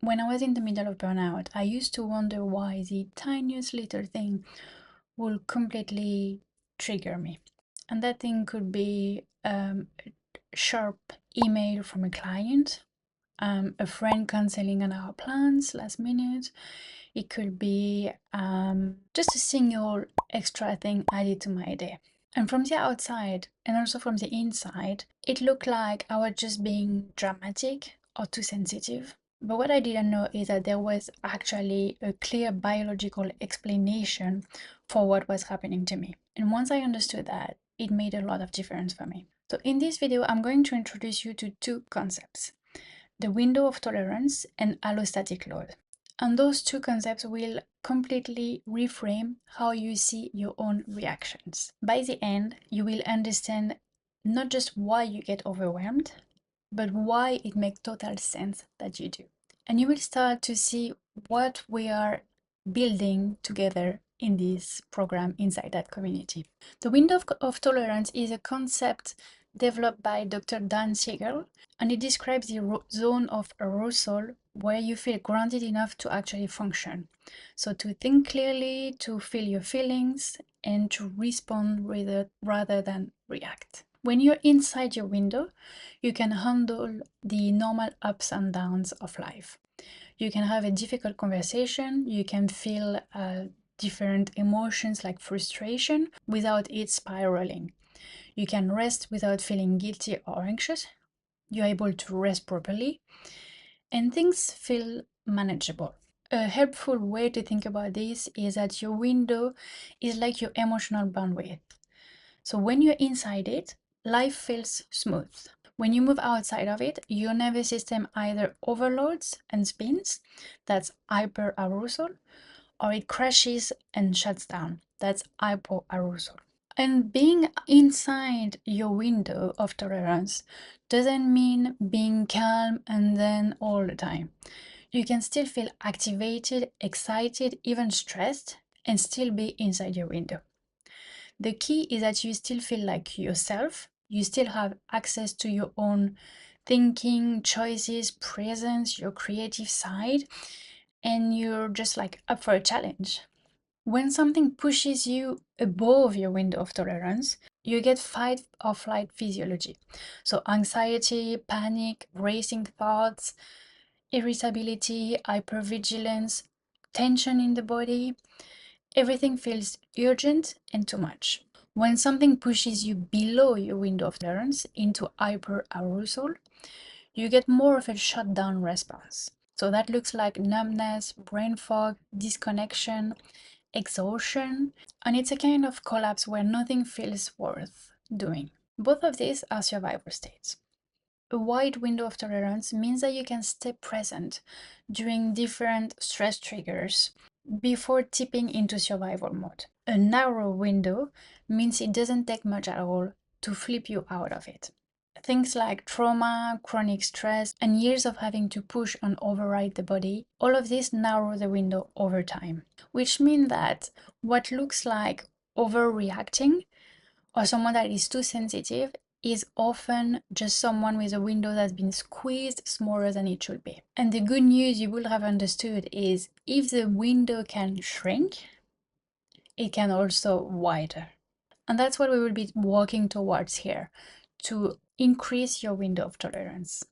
when I was in the middle of burnout, I used to wonder why the tiniest little thing will completely trigger me. And that thing could be a sharp email from a client, a friend canceling on our plans last minute. It could be just a single extra thing added to my day. And from the outside and also from the inside, it looked like I was just being dramatic or too sensitive. But what I didn't know is that there was actually a clear biological explanation for what was happening to me. And once I understood that, it made a lot of difference for me. So in this video, I'm going to introduce you to two concepts: the window of tolerance and allostatic load. And those two concepts will completely reframe how you see your own reactions. By the end, you will understand not just why you get overwhelmed, but why it makes total sense that you do. And you will start to see what we are building together in this program inside that community. The window of tolerance is a concept developed by Dr. Dan Siegel, and it describes the zone of arousal where you feel grounded enough to actually function. So to think clearly, to feel your feelings, and to respond rather than react. When you're inside your window, you can handle the normal ups and downs of life. You can have a difficult conversation, you can feel different emotions like frustration without it spiraling. You can rest without feeling guilty or anxious. You're able to rest properly, and things feel manageable. A helpful way to think about this is that your window is like your emotional bandwidth. So when you're inside it, life feels smooth. When you move outside of it, your nervous system either overloads and spins, that's hyperarousal, or it crashes and shuts down, that's hypoarousal. And being inside your window of tolerance doesn't mean being calm and then all the time. You can still feel activated, excited, even stressed, and still be inside your window. The key is that you still feel like yourself, you still have access to your own thinking, choices, presence, your creative side, and you're just like up for a challenge. When something pushes you above your window of tolerance, you get fight or flight physiology. So anxiety, panic, racing thoughts, irritability, hypervigilance, tension in the body. Everything feels urgent and too much. When something pushes you below your window of tolerance into hyperarousal, you get more of a shutdown response. So that looks like numbness, brain fog, disconnection, exhaustion, and it's a kind of collapse where nothing feels worth doing. Both of these are survival states. A wide window of tolerance means that you can stay present during different stress triggers before tipping into survival mode. A narrow window means it doesn't take much at all to flip you out of it. Things like trauma, chronic stress, and years of having to push and override the body, all of this narrow the window over time. Which means that what looks like overreacting or someone that is too sensitive is often just someone with a window that's been squeezed smaller than it should be. And the good news you will have understood is if the window can shrink, it can also widen. And that's what we will be working towards here, to increase your window of tolerance.